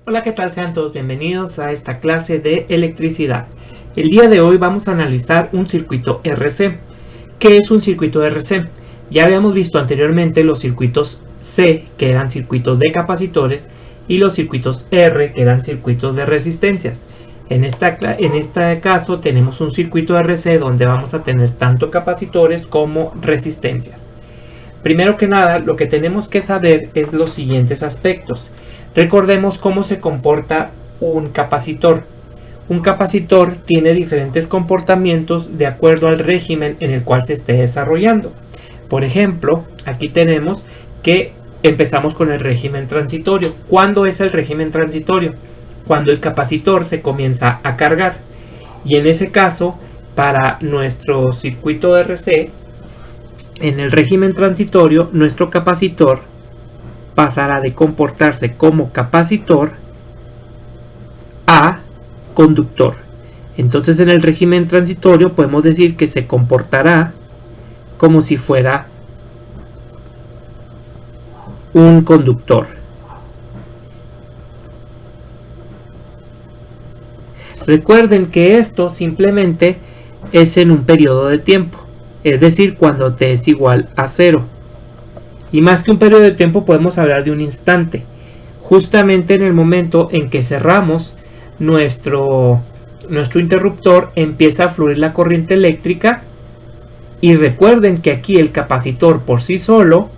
Hola, ¿qué tal? Sean todos bienvenidos a esta clase de electricidad. El día de hoy vamos a analizar un circuito RC. ¿Qué es un circuito RC? Ya habíamos visto anteriormente los circuitos C, que eran circuitos de capacitores, y los circuitos R, que eran circuitos de resistencias. En este caso tenemos un circuito RC donde vamos a tener tanto capacitores como resistencias. Primero que nada, lo que tenemos que saber es los siguientes aspectos. Recordemos cómo se comporta un capacitor. Un capacitor tiene diferentes comportamientos de acuerdo al régimen en el cual se esté desarrollando. Por ejemplo, aquí tenemos que empezamos con el régimen transitorio. ¿Cuándo es el régimen transitorio? Cuando el capacitor se comienza a cargar. Y en ese caso, para nuestro circuito RC, en el régimen transitorio, nuestro capacitor pasará de comportarse como capacitor a conductor. Entonces, en el régimen transitorio podemos decir que se comportará como si fuera un conductor. Recuerden que esto simplemente es en un periodo de tiempo, es decir, cuando t es igual a 0. Y más que un periodo de tiempo podemos hablar de un instante. Justamente en el momento en que cerramos nuestro interruptor, empieza a fluir la corriente eléctrica. Y recuerden que aquí el capacitor por sí solo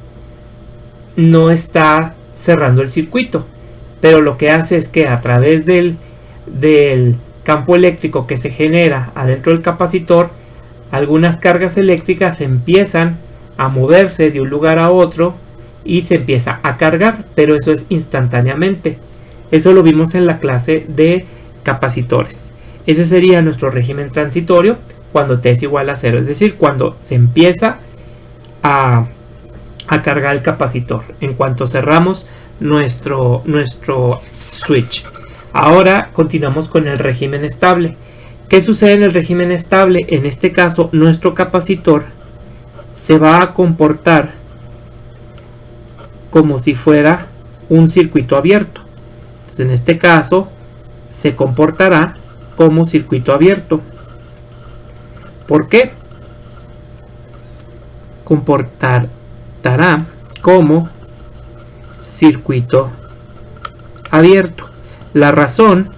no está cerrando el circuito. Pero lo que hace es que a través del campo eléctrico que se genera adentro del capacitor, algunas cargas eléctricas empiezan a moverse de un lugar a otro y se empieza a cargar, pero eso es instantáneamente. Eso lo vimos en la clase de capacitores. Ese sería nuestro régimen transitorio cuando t es igual a 0, es decir, cuando se empieza a cargar el capacitor, en cuanto cerramos nuestro switch. Ahora continuamos con el régimen estable. ¿Qué sucede en el régimen estable? En este caso, nuestro capacitor se va a comportar como si fuera un circuito abierto. Entonces, en este caso, se comportará como circuito abierto. ¿Por qué? Comportará como circuito abierto. La razón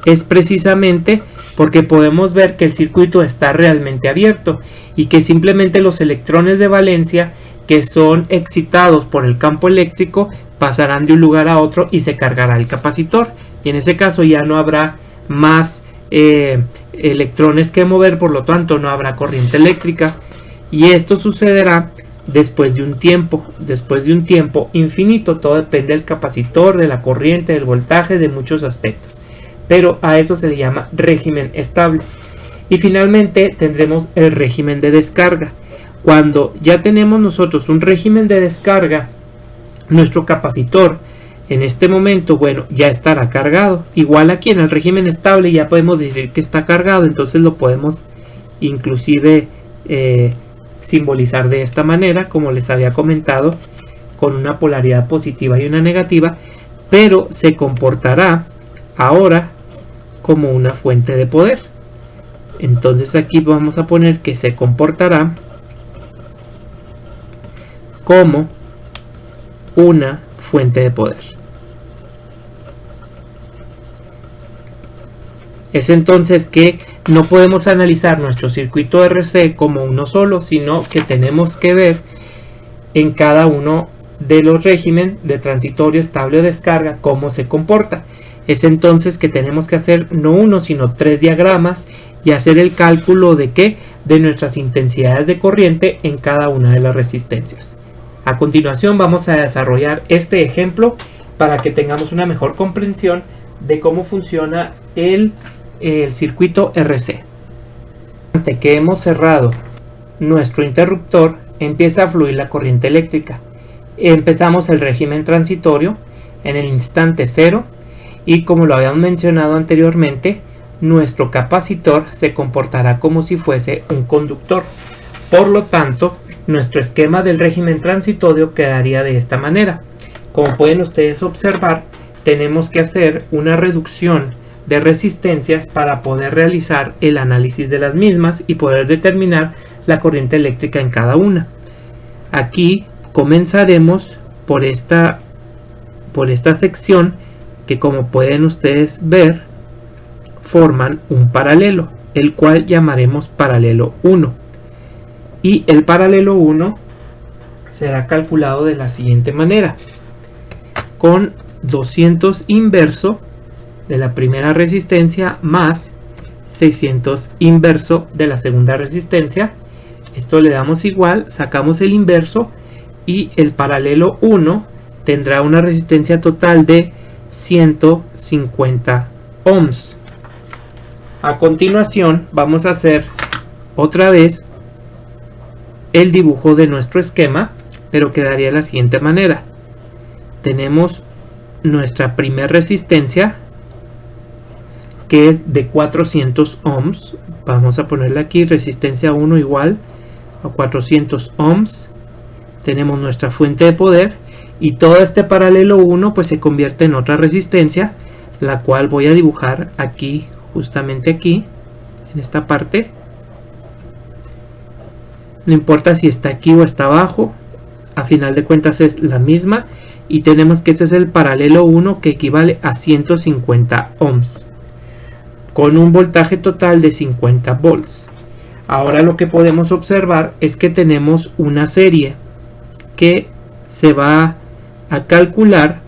es precisamente porque podemos ver que el circuito está realmente abierto y que simplemente los electrones de valencia que son excitados por el campo eléctrico pasarán de un lugar a otro y se cargará el capacitor. Y en ese caso ya no habrá más electrones que mover, por lo tanto no habrá corriente eléctrica. Y esto sucederá después de un tiempo infinito. Todo depende del capacitor, de la corriente, del voltaje, de muchos aspectos. Pero a eso se le llama régimen estable. Y finalmente tendremos el régimen de descarga. Cuando ya tenemos nosotros un régimen de descarga, nuestro capacitor en este momento, ya estará cargado. Igual aquí en el régimen estable ya podemos decir que está cargado, entonces lo podemos inclusive simbolizar de esta manera, como les había comentado, con una polaridad positiva y una negativa, pero se comportará ahora como una fuente de poder. Entonces aquí vamos a poner que se comportará como una fuente de poder. Es entonces que no podemos analizar nuestro circuito RC como uno solo, sino que tenemos que ver en cada uno de los regímenes de transitorio, estable o descarga cómo se comporta. Es entonces que tenemos que hacer no uno sino 3 diagramas y hacer el cálculo de de nuestras intensidades de corriente en cada una de las resistencias. A continuación vamos a desarrollar este ejemplo para que tengamos una mejor comprensión de cómo funciona el circuito RC. Ante que hemos cerrado nuestro interruptor, empieza a fluir la corriente eléctrica. Empezamos el régimen transitorio en el instante 0 y, como lo habíamos mencionado anteriormente, nuestro capacitor se comportará como si fuese un conductor. Por lo tanto, nuestro esquema del régimen transitorio quedaría de esta manera. Como pueden ustedes observar, tenemos que hacer una reducción de resistencias para poder realizar el análisis de las mismas y poder determinar la corriente eléctrica en cada una. Aquí comenzaremos por esta sección que, como pueden ustedes ver, forman un paralelo, el cual llamaremos paralelo 1. Y el paralelo 1 será calculado de la siguiente manera: con 200 inverso de la primera resistencia más 600 inverso de la segunda resistencia. Esto le damos igual, sacamos el inverso y el paralelo 1 tendrá una resistencia total de 150 ohms. A continuación vamos a hacer otra vez el dibujo de nuestro esquema, pero quedaría de la siguiente manera. Tenemos nuestra primera resistencia, que es de 400 ohms. Vamos a ponerle aquí resistencia 1 igual a 400 ohms. Tenemos nuestra fuente de poder y todo este paralelo 1 pues se convierte en otra resistencia, la cual voy a dibujar aquí, justamente aquí, en esta parte. No importa si está aquí o está abajo, a final de cuentas es la misma, y tenemos que este es el paralelo 1, que equivale a 150 ohms con un voltaje total de 50 volts. Ahora lo que podemos observar es que tenemos una serie que se va a calcular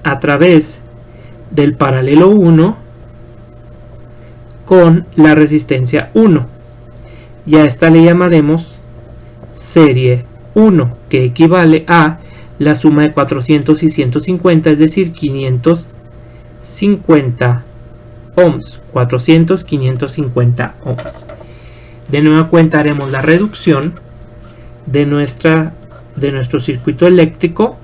a través del paralelo 1 con la resistencia 1, y a esta le llamaremos serie 1, que equivale a la suma de 400 y 150, es decir, 550 ohms. 400, 550 ohms. De nueva cuenta haremos la reducción de nuestro circuito eléctrico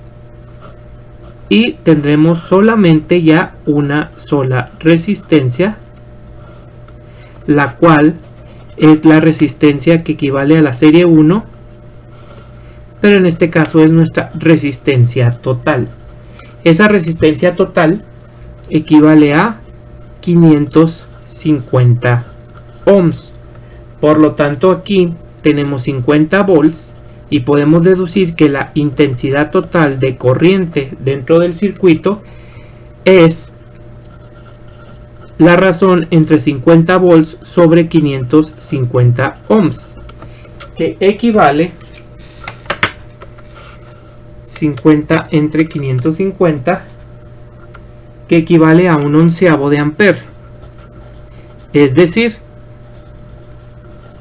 y tendremos solamente ya una sola resistencia, la cual es la resistencia que equivale a la serie 1, pero en este caso es nuestra resistencia total. Esa resistencia total equivale a 550 ohms. Por lo tanto, aquí tenemos 50 volts y podemos deducir que la intensidad total de corriente dentro del circuito es la razón entre 50 volts sobre 550 ohms, que equivale 50 entre 550, que equivale a un onceavo de ampere. Es decir,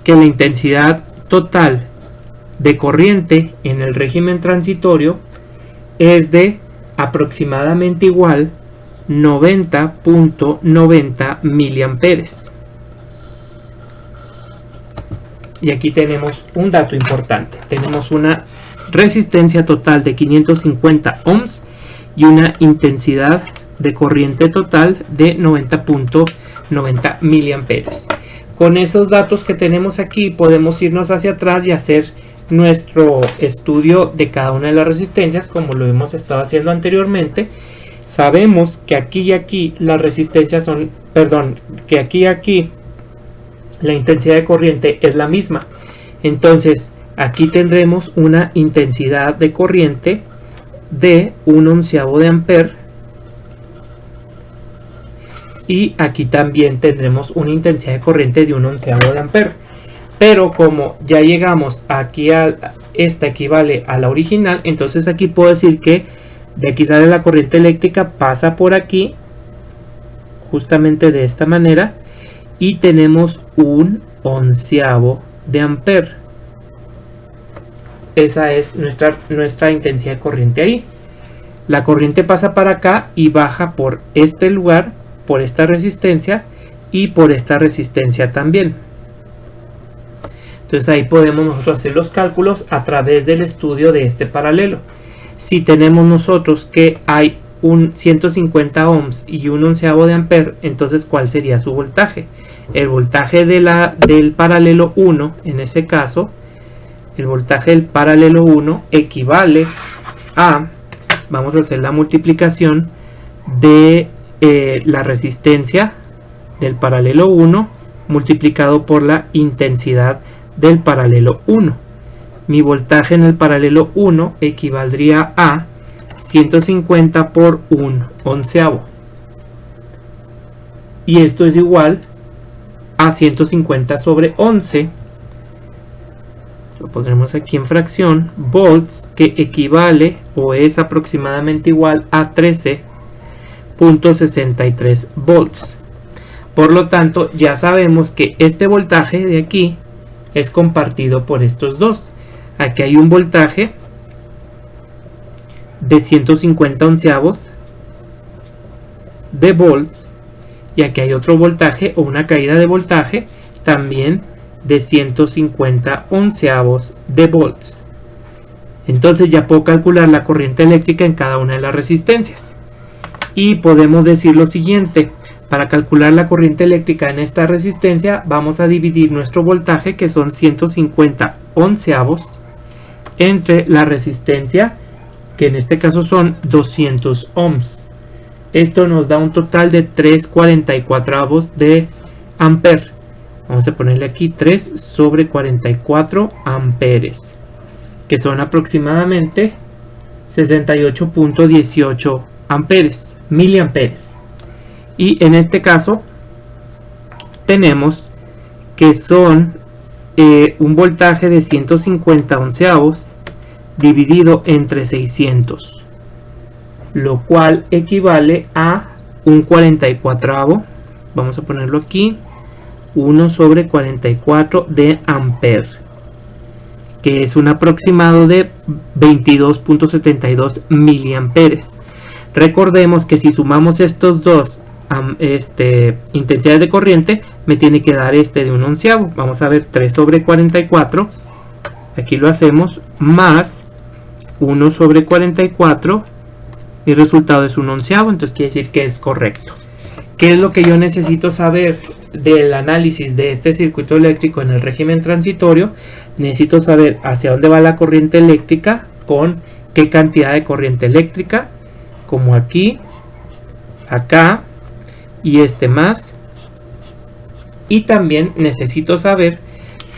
que la intensidad total de corriente en el régimen transitorio es de aproximadamente igual 90.90 miliamperes. Y aquí tenemos un dato importante. Tenemos una resistencia total de 550 ohms y una intensidad de corriente total de 90.90 miliamperes. Con esos datos que tenemos aquí podemos irnos hacia atrás y hacer nuestro estudio de cada una de las resistencias, como lo hemos estado haciendo anteriormente. Sabemos que aquí y aquí las resistencias son, que aquí y aquí la intensidad de corriente es la misma. Entonces aquí tendremos una intensidad de corriente de un onceavo de ampere, y aquí también tendremos una intensidad de corriente de un onceavo de ampere. Pero como ya llegamos aquí a esta equivale a la original, entonces aquí puedo decir que de aquí sale la corriente eléctrica, pasa por aquí, justamente de esta manera, y tenemos un onceavo de ampere. Esa es nuestra intensidad de corriente ahí. La corriente pasa para acá y baja por este lugar, por esta resistencia y por esta resistencia también. Entonces ahí podemos nosotros hacer los cálculos a través del estudio de este paralelo. Si tenemos nosotros que hay un 150 ohms y un onceavo de ampere, entonces ¿cuál sería su voltaje? El voltaje del paralelo 1, en ese caso, el voltaje del paralelo 1 equivale a, vamos a hacer la multiplicación, de la resistencia del paralelo 1 multiplicado por la intensidad del paralelo 1. Mi voltaje en el paralelo 1 equivaldría a 150 por 1/11. Y esto es igual a 150 sobre 11. Lo pondremos aquí en fracción. Volts, que equivale o es aproximadamente igual a 13.63 volts. Por lo tanto, ya sabemos que este voltaje de aquí es compartido por estos dos. Aquí hay un voltaje de 150 onceavos de volts y aquí hay otro voltaje o una caída de voltaje también de 150 onceavos de volts. Entonces ya puedo calcular la corriente eléctrica en cada una de las resistencias y podemos decir lo siguiente: para calcular la corriente eléctrica en esta resistencia vamos a dividir nuestro voltaje, que son 150 onceavos, entre la resistencia, que en este caso son 200 ohms. Esto nos da un total de 3/44 de amperes. Vamos a ponerle aquí 3 sobre 44 amperes, que son aproximadamente 68.18 amperes, miliamperes. Y en este caso tenemos que son un voltaje de 150 onceavos dividido entre 600, lo cual equivale a un 44. Vamos a ponerlo aquí, 1 sobre 44 de amper, que es un aproximado de 22.72 miliamperes. Recordemos que si sumamos estos dos intensidades de corriente, me tiene que dar este de un onceavo. Vamos a ver, 3 sobre 44, aquí lo hacemos, más 1 sobre 44, mi resultado es un onceavo, entonces quiere decir que es correcto. ¿Qué es lo que yo necesito saber del análisis de este circuito eléctrico en el régimen transitorio? Necesito saber hacia dónde va la corriente eléctrica, con qué cantidad de corriente eléctrica, como aquí, acá y más. Y también necesito saber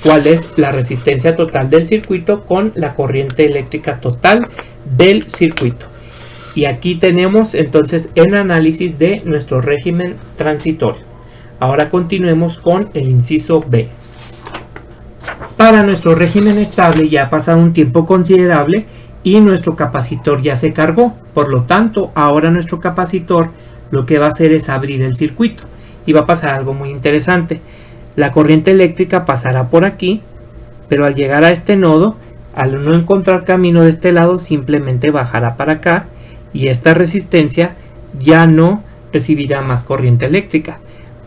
cuál es la resistencia total del circuito con la corriente eléctrica total del circuito. Y aquí tenemos entonces el análisis de nuestro régimen transitorio. Ahora continuemos con el inciso B. Para nuestro régimen estable ya ha pasado un tiempo considerable y nuestro capacitor ya se cargó. Por lo tanto, ahora nuestro capacitor lo que va a hacer es abrir el circuito. Y va a pasar algo muy interesante. La corriente eléctrica pasará por aquí, pero al llegar a este nodo, al no encontrar camino de este lado, simplemente bajará para acá y esta resistencia ya no recibirá más corriente eléctrica.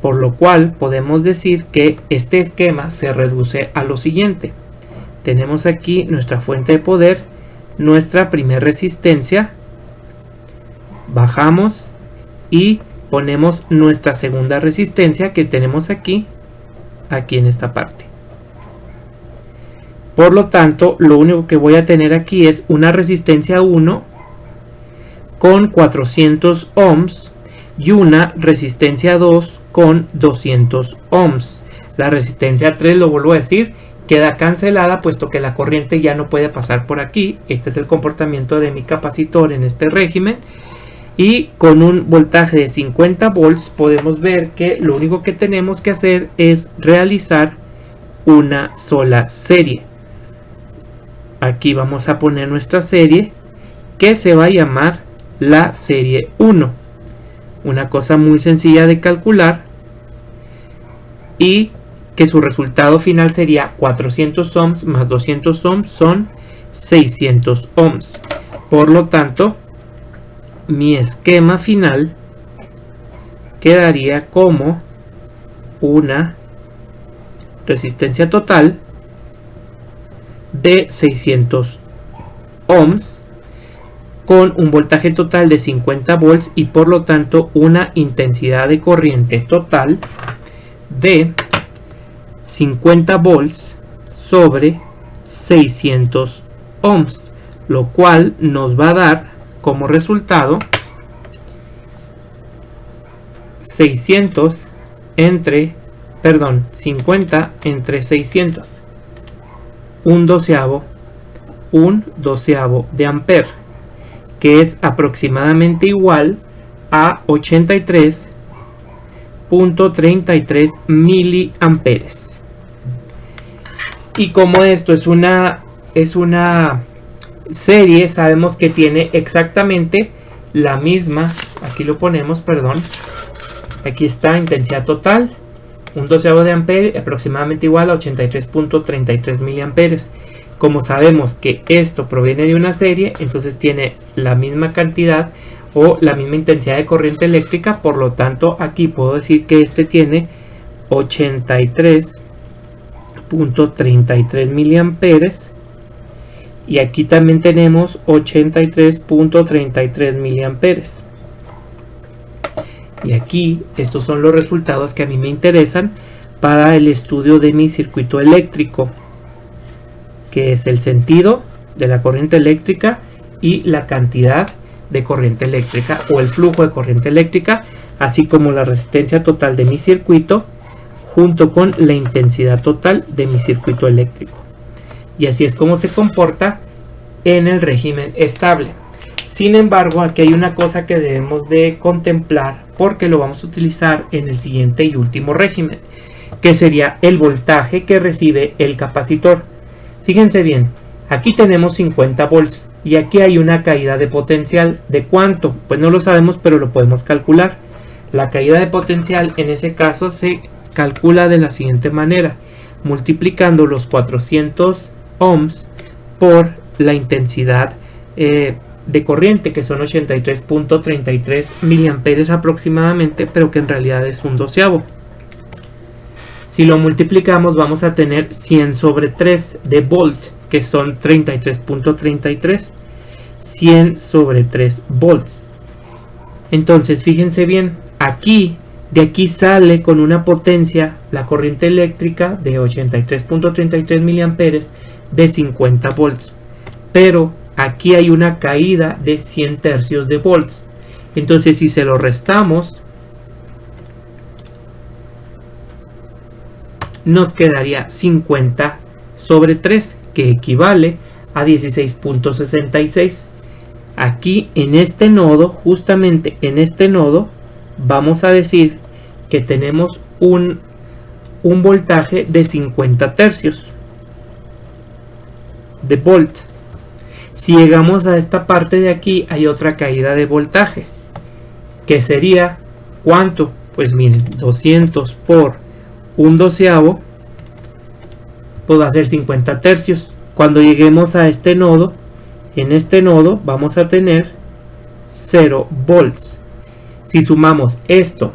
Por lo cual podemos decir que este esquema se reduce a lo siguiente. Tenemos aquí nuestra fuente de poder, nuestra primera resistencia, bajamos y ponemos nuestra segunda resistencia que tenemos aquí en esta parte. Por lo tanto, lo único que voy a tener aquí es una resistencia 1 con 400 ohms y una resistencia 2 con 200 ohms. La resistencia 3, lo vuelvo a decir, queda cancelada puesto que la corriente ya no puede pasar por aquí. Este es el comportamiento de mi capacitor en este régimen. Y con un voltaje de 50 volts podemos ver que lo único que tenemos que hacer es realizar una sola serie. Aquí vamos a poner nuestra serie, que se va a llamar la serie 1. Una cosa muy sencilla de calcular y que su resultado final sería 400 ohms más 200 ohms son 600 ohms. Por lo tanto, mi esquema final quedaría como una resistencia total de 600 ohms con un voltaje total de 50 volts y por lo tanto una intensidad de corriente total de 50 volts sobre 600 ohms, lo cual nos va a dar como resultado 50 entre 600, un doceavo de ampere, que es aproximadamente igual a 83.33 miliamperes. Y como esto es una serie, sabemos que tiene exactamente la misma, aquí lo ponemos, perdón, aquí está intensidad total, un doceavo de ampere, aproximadamente igual a 83.33 miliamperes. Como sabemos que esto proviene de una serie, entonces tiene la misma cantidad o la misma intensidad de corriente eléctrica, por lo tanto aquí puedo decir que este tiene 83.33 miliamperes, y aquí también tenemos 83.33 miliamperes. Y aquí estos son los resultados que a mí me interesan para el estudio de mi circuito eléctrico, que es el sentido de la corriente eléctrica y la cantidad de corriente eléctrica o el flujo de corriente eléctrica, así como la resistencia total de mi circuito junto con la intensidad total de mi circuito eléctrico. Y así es como se comporta en el régimen estable. Sin embargo, aquí hay una cosa que debemos de contemplar, porque lo vamos a utilizar en el siguiente y último régimen, que sería el voltaje que recibe el capacitor. Fíjense bien, aquí tenemos 50 volts y aquí hay una caída de potencial. ¿De cuánto? Pues no lo sabemos, pero lo podemos calcular. La caída de potencial en ese caso se calcula de la siguiente manera: multiplicando los 400 ohms por la intensidad de corriente, que son 83.33 miliamperes aproximadamente, pero que en realidad es un doceavo. Si lo multiplicamos vamos a tener 100 sobre 3 de volt, que son 33.33, 100 sobre 3 volts. Entonces fíjense bien, de aquí sale con una potencia la corriente eléctrica de 83.33 miliamperes de 50 volts, pero aquí hay una caída de 100 tercios de volts. Entonces si se lo restamos, nos quedaría 50 sobre 3, que equivale a 16.66. Aquí en este nodo, justamente en este nodo, vamos a decir que tenemos un voltaje de 50 tercios de volt. Si llegamos a esta parte de aquí, hay otra caída de voltaje, que sería, ¿cuánto? Pues miren, 200 por un doceavo, pues va a ser 50 tercios. Cuando lleguemos a este nodo, en este nodo vamos a tener 0 volts. Si sumamos esto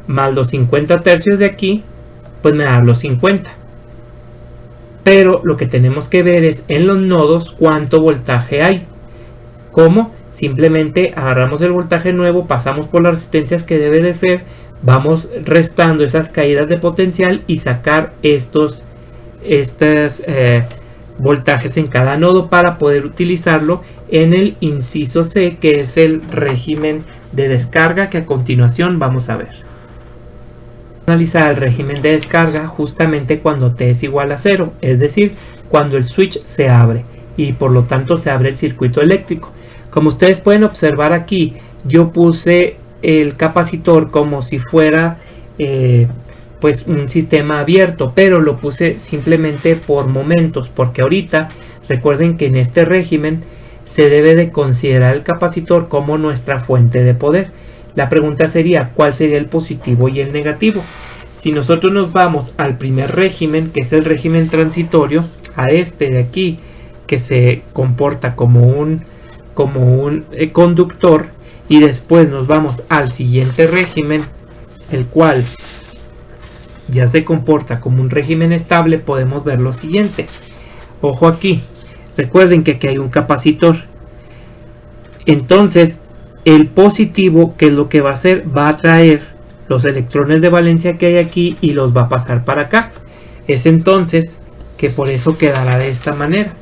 más los 50 tercios de aquí, pues me da los 50. Pero lo que tenemos que ver es en los nodos cuánto voltaje hay. ¿Cómo? Simplemente agarramos el voltaje nuevo, pasamos por las resistencias que debe de ser, vamos restando esas caídas de potencial y sacar estos voltajes en cada nodo para poder utilizarlo en el inciso C, que es el régimen de descarga, que a continuación vamos a ver. Analizar el régimen de descarga justamente cuando T es igual a 0, es decir, cuando el switch se abre y por lo tanto se abre el circuito eléctrico. Como ustedes pueden observar aquí, yo puse el capacitor como si fuera pues un sistema abierto, pero lo puse simplemente por momentos, porque ahorita recuerden que en este régimen se debe de considerar el capacitor como nuestra fuente de poder. La pregunta sería, ¿cuál sería el positivo y el negativo? Si nosotros nos vamos al primer régimen, que es el régimen transitorio, a este de aquí, que se comporta como un conductor, y después nos vamos al siguiente régimen, el cual ya se comporta como un régimen estable, podemos ver lo siguiente. Ojo aquí, recuerden que aquí hay un capacitor. Entonces el positivo, ¿qué es lo que va a hacer? Va a traer los electrones de valencia que hay aquí y los va a pasar para acá. Es entonces que por eso quedará de esta manera.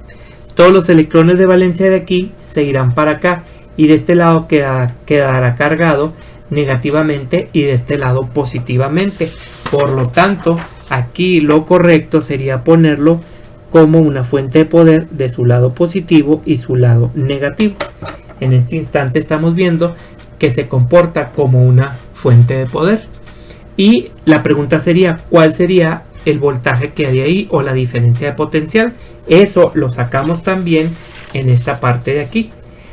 Todos los electrones de valencia de aquí se irán para acá y de este lado quedará cargado negativamente y de este lado positivamente. Por lo tanto, aquí lo correcto sería ponerlo como una fuente de poder de su lado positivo y su lado negativo. En este instante estamos viendo que se comporta como una fuente de poder. Y la pregunta sería, ¿cuál sería el voltaje que hay ahí o la diferencia de potencial? Eso lo sacamos también en esta parte de aquí.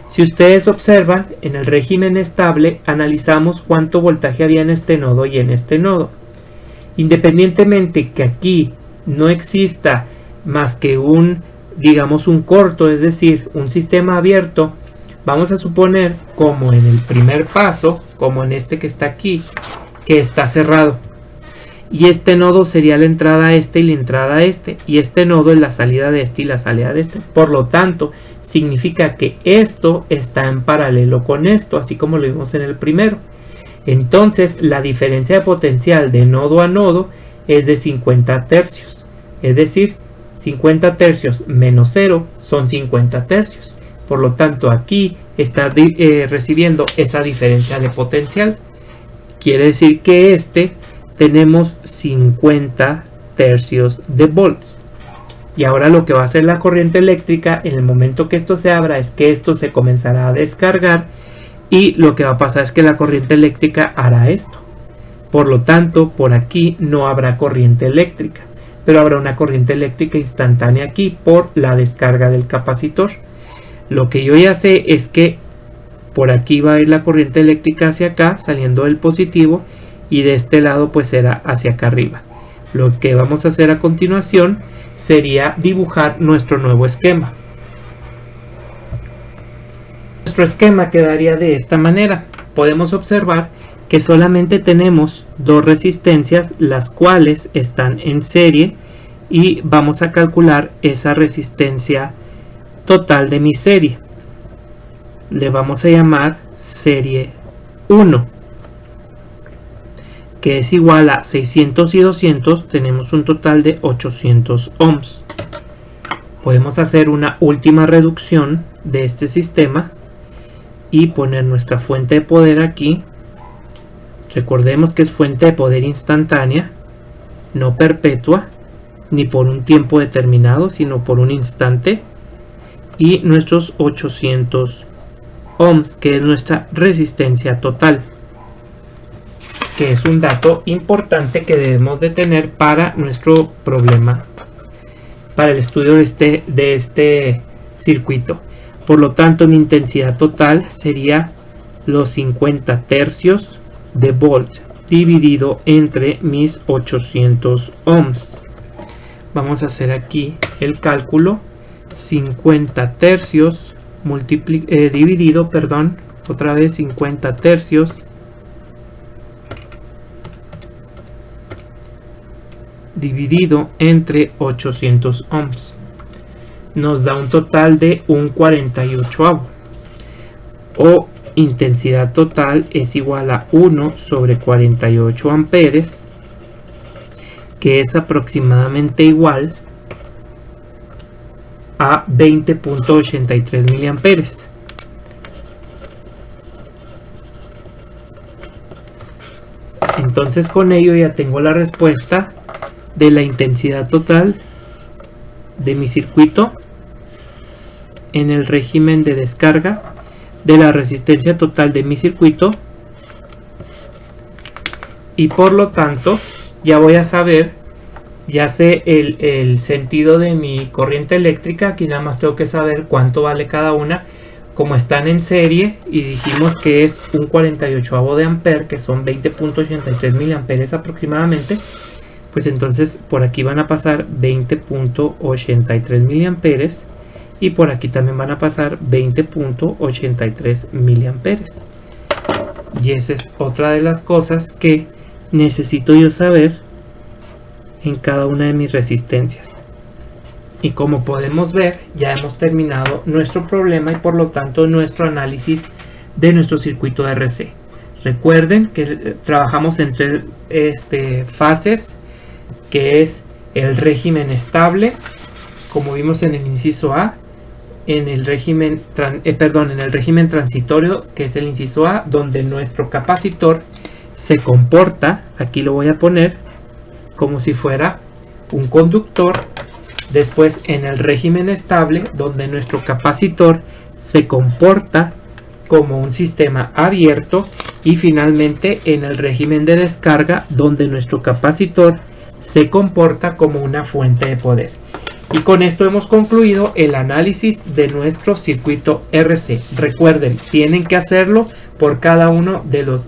Si ustedes observan, en el régimen estable analizamos cuánto voltaje había en este nodo y en este nodo. Independientemente que aquí no exista más que digamos un corto, es decir, un sistema abierto, vamos a suponer, como en el primer paso, como en este que está aquí, que está cerrado. Y este nodo sería la entrada a este y la entrada a este. Y este nodo es la salida de este y la salida de este. Por lo tanto, significa que esto está en paralelo con esto, así como lo vimos en el primero. Entonces, la diferencia de potencial de nodo a nodo es de 50 tercios. Es decir, 50 tercios menos 0 son 50 tercios. Por lo tanto, aquí está recibiendo esa diferencia de potencial. Quiere decir que tenemos 50 tercios de volts. Y ahora lo que va a hacer la corriente eléctrica en el momento que esto se abra es que esto se comenzará a descargar y lo que va a pasar es que la corriente eléctrica hará esto. Por lo tanto, por aquí no habrá corriente eléctrica, pero habrá una corriente eléctrica instantánea aquí por la descarga del capacitor. Lo que yo ya sé es que por aquí va a ir la corriente eléctrica hacia acá, saliendo del positivo, y de este lado pues será hacia acá arriba. Lo que vamos a hacer a continuación sería dibujar nuestro nuevo esquema. Nuestro esquema quedaría de esta manera. Podemos observar que solamente tenemos dos resistencias, las cuales están en serie, y vamos a calcular esa resistencia total de mi serie. Le vamos a llamar serie 1, que es igual a 600 y 200, tenemos un total de 800 ohms. Podemos hacer una última reducción de este sistema y poner nuestra fuente de poder aquí. Recordemos que es fuente de poder instantánea, no perpetua, ni por un tiempo determinado, sino por un instante. Y nuestros 800 ohms, que es nuestra resistencia total, que es un dato importante que debemos de tener para nuestro problema, para el estudio de este circuito. Por lo tanto, mi intensidad total sería los 50 tercios de volts dividido entre mis 800 ohms. Vamos a hacer aquí el cálculo. 50 tercios dividido, otra vez 50 tercios dividido entre 800 ohms nos da un total de un 48avo, o intensidad total es igual a 1 sobre 48 amperes, que es aproximadamente igual a 20.83 miliamperes. Entonces con ello ya tengo la respuesta de la intensidad total de mi circuito en el régimen de descarga, de la resistencia total de mi circuito, y por lo tanto ya voy a saber, ya sé el sentido de mi corriente eléctrica. Aquí nada más tengo que saber cuánto vale cada una. Como están en serie y dijimos que es un 48avo de ampere, que son 20.83 miliamperes aproximadamente, pues entonces por aquí van a pasar 20.83 miliamperes y por aquí también van a pasar 20.83 miliamperes. Y esa es otra de las cosas que necesito yo saber en cada una de mis resistencias. Y como podemos ver, ya hemos terminado nuestro problema y por lo tanto nuestro análisis de nuestro circuito de RC. Recuerden que trabajamos en tres fases, que es el régimen estable, como vimos en el inciso A, en el régimen transitorio, que es el inciso A, donde nuestro capacitor se comporta, aquí lo voy a poner, como si fuera un conductor. Después en el régimen estable, donde nuestro capacitor se comporta como un sistema abierto, y finalmente en el régimen de descarga, donde nuestro capacitor se comporta como una fuente de poder. Y con esto hemos concluido el análisis de nuestro circuito RC. Recuerden, tienen que hacerlo por cada uno de los